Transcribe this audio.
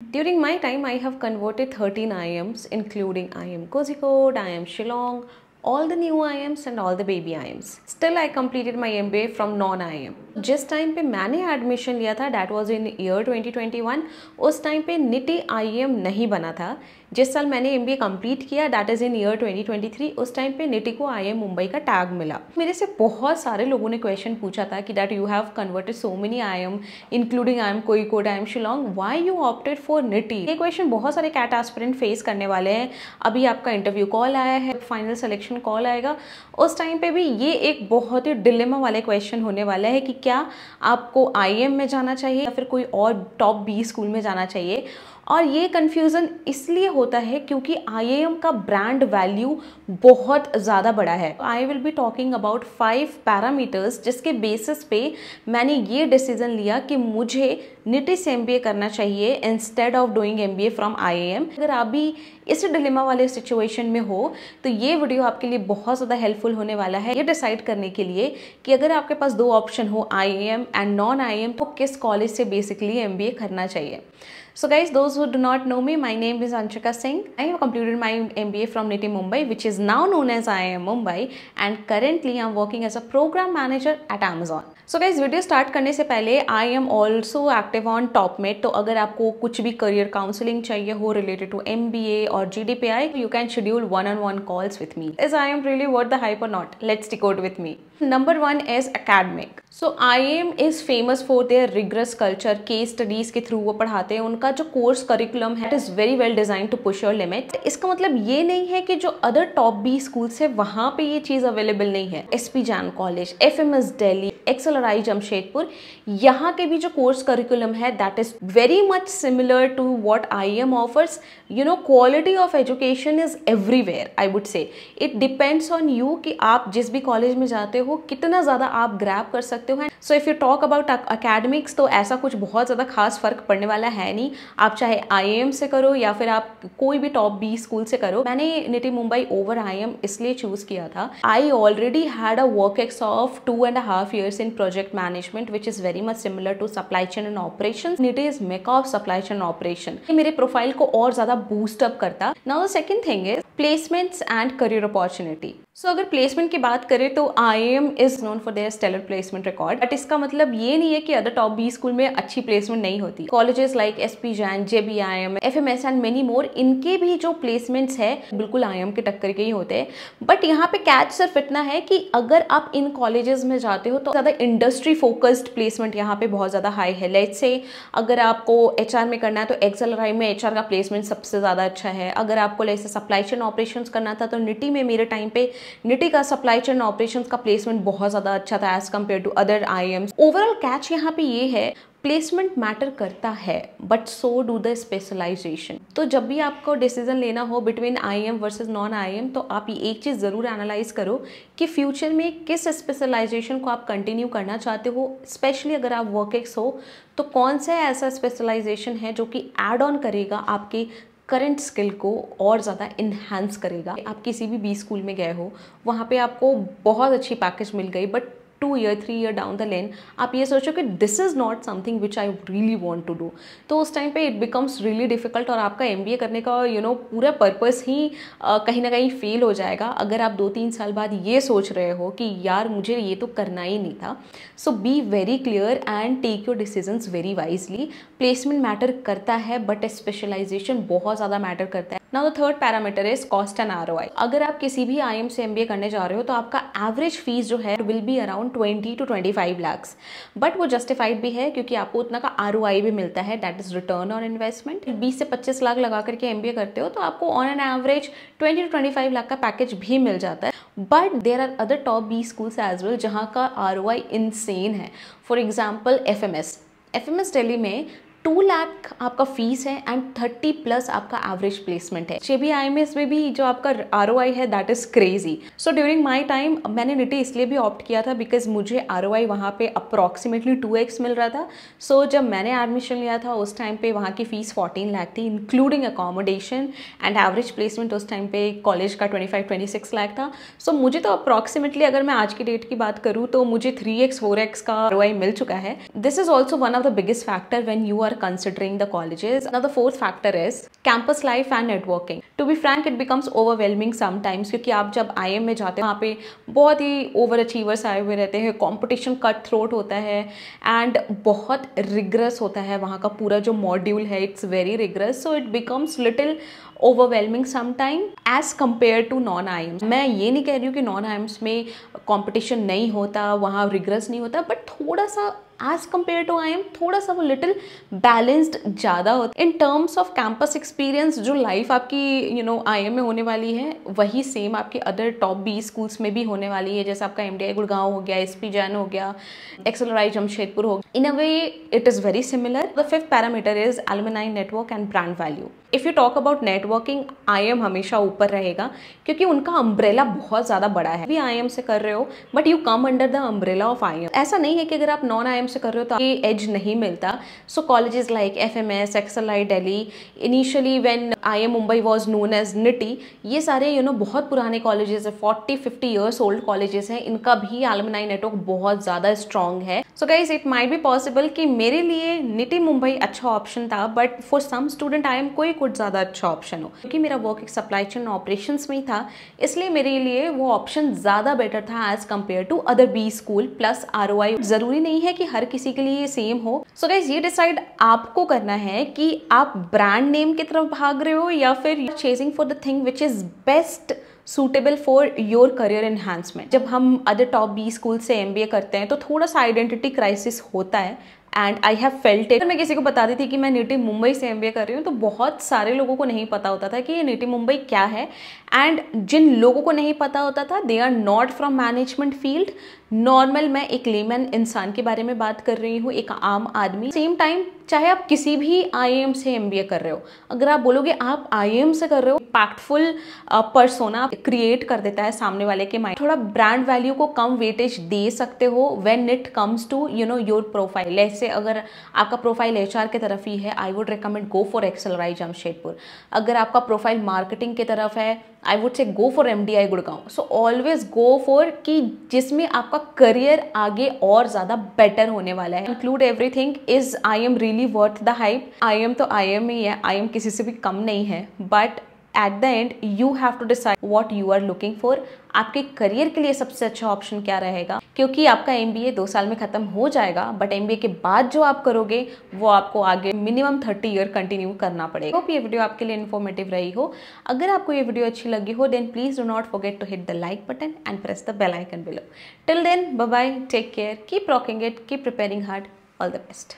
During my time, I have converted 13 IIMs, including IIM Kozhikode, IIM Shillong, all the new IIMs and all the baby IIMs. Still, I completed my MBA from non-IIM. जिस time पे मैंने admission लिया था that was in year 2021, उस time पे nitty IIM नहीं बना था। जिस साल मैंने MBA कंप्लीट किया दैट इज़ इन ईयर 2023, उस टाइम पे निटी को IIM मुंबई का टैग मिला। मेरे से बहुत सारे लोगों ने क्वेश्चन पूछा था कि that you have converted so many IIM including IIM Kozhikode, IIM Shillong, why you opted for nitty. ये क्वेश्चन बहुत सारे कैट एस्पिरेंट फेस करने वाले हैं। अभी आपका इंटरव्यू कॉल आया है, फाइनल सिलेक्शन कॉल आएगा, उस टाइम पे भी ये एक बहुत ही डिलेमा वाले क्वेश्चन होने वाला है कि क्या आपको IIM में जाना चाहिए या फिर कोई और टॉप 20 स्कूल में जाना चाहिए। और ये कन्फ्यूज़न इसलिए होता है क्योंकि IIM का ब्रांड वैल्यू बहुत ज़्यादा बड़ा है। I will be talking about 5 parameters जिसके बेसिस पे मैंने ये डिसीजन लिया कि मुझे निटी से MBA करना चाहिए instead of doing MBA from IIM। अगर आप भी इस डिलेमा वाले सिचुएशन में हो तो ये वीडियो आपके लिए बहुत ज़्यादा हेल्पफुल होने वाला है ये डिसाइड करने के लिए कि अगर आपके पास दो ऑप्शन हो IIM एंड नॉन IIM, तो किस कॉलेज से बेसिकली MBA करना चाहिए। So guys, those who do not know me, my name is Anshika Singh. I have completed my MBA from NITI Mumbai, which is now known as IIM Mumbai, and currently I'm working as a program manager at Amazon. So guys, video start करने से पहले I am also active on TopMate, तो अगर आपको कुछ भी career counselling चाहिए हो रिलेटेड टू MBA और GDPI, you can schedule one-on-one calls with me. Is IIM really worth the hype or not? Let's decode with me. Number 1 is academic. So IIM is famous for their rigorous culture. Case studies के through वो पढ़ाते हैं। उनका जो course curriculum है it is very well design to push your limit. इसका मतलब ये नहीं है कि जो अदर टॉप 20 स्कूल्स है वहाँ पे ये चीज़ अवेलेबल नहीं है। SP Jain college, FMS Delhi, XLRI Jamshedpur, यहाँ के भी जो कोर्स करिकुलम है that is very much similar to what IIM offers. You know, quality of education is everywhere. I would say it depends on you कि आप जिस भी कॉलेज में जाते हो कितना ज़्यादा आप ग्रैब कर सकते हो। So if you talk about academics, तो ऐसा कुछ बहुत ज़्यादा खास फर्क पड़ने वाला है नहीं। आप चाहे IIM से करो या फिर आप कोई भी टॉप 20 स्कूल से करो। मैंने निटी मुंबई ओवर IIM इसलिए चूज किया था, I already had a work ex of 2.5 years in project management, which is very much similar to supply chain and operations. NITI is mecca of supply chain operation. ये मेरे profile को और ज्यादा boost up करता। Now the second thing is placements and career opportunity. So अगर placement की बात करें तो IIM is known for their stellar placement record, but इसका मतलब ये नहीं है कि अदर टॉप 20 स्कूल में अच्छी प्लेसमेंट नहीं होती। Colleges like SP Jain, JBIM, FMS and many more, इनके भी जो प्लेसमेंट्स है बिल्कुल IIM के टक्कर के ही होते हैं। बट यहाँ पे कैच सिर्फ इतना है कि अगर आप इन कॉलेजेस में जाते हो तो ज़्यादा इंडस्ट्री फोकस्ड प्लेसमेंट यहाँ पे बहुत ज़्यादा हाई है। लेट्स से अगर आपको HR में करना है तो XLRI में HR का प्लेसमेंट सबसे ज़्यादा अच्छा है। अगर आपको जैसे सप्लाई चेन ऑपरेशन करना था तो निटी में मेरे टाइम पे निटी का सप्लाई चेन ऑपरेशंस का प्लेसमेंट बहुत ज़्यादा अच्छा था as compare to other IIMs। Overall catch यहाँ पे ये है, प्लेसमेंट मैटर करता है but so do the specialization. तो जब भी आपको डिसीजन लेना हो between IIM versus non IIM, तो आप ये एक चीज़ ज़रूर एनालाइज करो कि फ्यूचर में किस स्पेशलाइजेशन को आप कंटिन्यू करना चाहते हो। स्पेशली अगर आप वर्कएक्स हो तो कौन सा ऐसा स्पेशलाइजेशन है जो कि एड ऑन करेगा आपके करंट स्किल को और ज़्यादा इन्हांस करेगा। आप किसी भी 20 स्कूल में गए हो, वहाँ पे आपको बहुत अच्छी पैकेज मिल गई, but 2 year 3 year down the lane आप ये सोचो कि this is not something which I really want to do, तो उस टाइम पे इट बिकम्स रियली डिफिकल्ट और आपका MBA करने का पूरा पर्पस ही कहीं ना कहीं फेल हो जाएगा अगर आप 2-3 साल बाद ये सोच रहे हो कि यार मुझे ये तो करना ही नहीं था। So be very clear and take your decisions very wisely. Placement matter करता है बट स्पेशलाइजेशन बहुत ज़्यादा मैटर करता है। Now the third parameter is cost and ROI। अगर आप किसी भी IIM से MBA करने जा रहे हो तो आपका एवरेज फीस जो है will be around 20 to 25 lakhs, but वो जस्टिफाइड भी है क्योंकि आपको उतना का ROI भी मिलता है, that is return on investment. 20 से 25 लाख लगा करके MBA करते हो तो आपको on an average 20 to 25 lakh का पैकेज भी मिल जाता है। But there are other top 20 schools as well जहाँ का ROI इनसेन है। फॉर एग्जाम्पल FMS दिल्ली में 2 लाख आपका फीस है एंड 30+ आपका एवरेज प्लेसमेंट है। JBIMS में भी जो आपका ROI है that is crazy. So during my time मैंने निटी इसलिए भी ऑप्ट किया था बिकॉज मुझे ROI वहाँ पे अप्रॉक्सीमेटली 2x मिल रहा था। सो जब मैंने एडमिशन लिया था उस टाइम पे वहाँ की फीस 14 लाख थी including accommodation and average placement उस टाइम पे कॉलेज का 25-26 लाख था। सो मुझे तो अप्रॉक्सीमेटली अगर मैं आज की डेट की बात करूँ तो मुझे 3x 4x का ROI मिल चुका है। This is also one of the biggest factor when you are considering the colleges. Now the fourth factor is campus life and networking. To be frank, it becomes overwhelming sometimes क्योंकि आप जब IIM में जाते हैं वहाँ पे बहुत ही over achievers आए हुए रहते हैं, कंपटीशन कट थ्रोट होता है एंड बहुत रिग्रेस होता है वहाँ का पूरा जो मॉड्यूल है, it's very rigorous, so it becomes little overwhelming sometime as compare to non IIMs. मैं ये नहीं कह रही हूँ कि नॉन आईएम्स में कंपटीशन नहीं होता, वहाँ रिग्रेस नहीं होता, बट थोड़ा सा as compare to I M थोड़ा सा वो लिटिल बैलेंस्ड ज़्यादा होता है। In terms of campus experience जो लाइफ आपकी आई एम में होने वाली है वही सेम आपके अदर टॉप 20 स्कूल्स में भी होने वाली है, जैसे आपका MDI गुड़गांव हो गया, SP जैन हो गया, XLRI जमशेदपुर हो गया। In a way it is very similar. The fifth parameter is alumni network and brand value. If you talk about networking, IIM हमेशा ऊपर रहेगा क्योंकि उनका अम्ब्रेला बहुत ज़्यादा बड़ा है। भी IIM से कर रहे हो but you come under the umbrella of IIM। ऐसा नहीं है कि अगर आप नॉन IIM से कर रहे हो तो ये एज नहीं मिलता। So colleges like FMS, XLI Delhi, initially when IIM Mumbai was known as NITI, ये सारे बहुत पुराने कॉलेजेस है, 40-50 ईयर्स ओल्ड कॉलेजेस हैं, इनका भी एलुमनाई नेटवर्क बहुत ज़्यादा स्ट्रॉन्ग है। So guys it might be possible कि मेरे लिए NITI मुंबई अच्छा ऑप्शन था, but for some student IIM कोई कुछ ज़्यादा अच्छा ऑप्शन हो, क्योंकि मेरा वर्क एक सप्लाई चेन ऑपरेशंस में ही था, इसलिए मेरे लिए वो ऑप्शन ज़्यादा बेटर था as compare to other B school plus ROI। ज़रूरी नहीं है कि हर किसी के लिए सेम हो। सो गाइज ये डिसाइड आपको करना है कि आप ब्रांड नेम की तरफ भाग रहे हो या फिर chasing for the thing which is best suitable for your career enhancement. जब हम अदर टॉप 20 स्कूल से MBA करते हैं तो थोड़ा सा आइडेंटिटी क्राइसिस होता है and I have felt it. मैं किसी को बताती थी कि मैं NITI मुंबई से MBA कर रही हूँ तो बहुत सारे लोगों को नहीं पता होता था कि ये NITI मुंबई क्या है, एंड जिन लोगों को नहीं पता होता था they are not from management field. Normal मैं एक लेमन इंसान के बारे में बात कर रही हूँ, एक आम आदमी। सेम टाइम चाहे आप किसी भी IIM से MBA कर रहे हो, अगर आप बोलोगे आप IIM से कर रहे हो, इम्पैक्टफुल पर्सोना क्रिएट कर देता है सामने वाले के माइंड। थोड़ा ब्रांड वैल्यू को कम वेटेज दे सकते हो when it comes to your profile. ऐसे अगर आपका प्रोफाइल HR के तरफ ही है, I would recommend go for XLRI Jamshedpur. अगर आपका प्रोफाइल मार्केटिंग के तरफ है, आई वुड से go for MDI Gurgaon. So always go for कि जिसमें आपका करियर आगे और ज़्यादा बेटर होने वाला है। Include everything, is IIM really worth the hype? IIM तो IIM ही है, IIM किसी से भी कम नहीं है, but at the end you have to decide what you are looking for. आपके करियर के लिए सबसे अच्छा ऑप्शन क्या रहेगा, क्योंकि आपका MBA 2 साल में खत्म हो जाएगा, बट MBA के बाद जो आप करोगे वो आपको आगे मिनिमम 30 ईयर कंटिन्यू करना पड़ेगा। होप ये वीडियो आपके लिए इन्फॉर्मेटिव रही हो। अगर आपको ये वीडियो अच्छी लगी हो then please do not forget to hit the like button and press the bell icon below. Till then bye bye, take care, keep rocking it, keep preparing hard, all the best.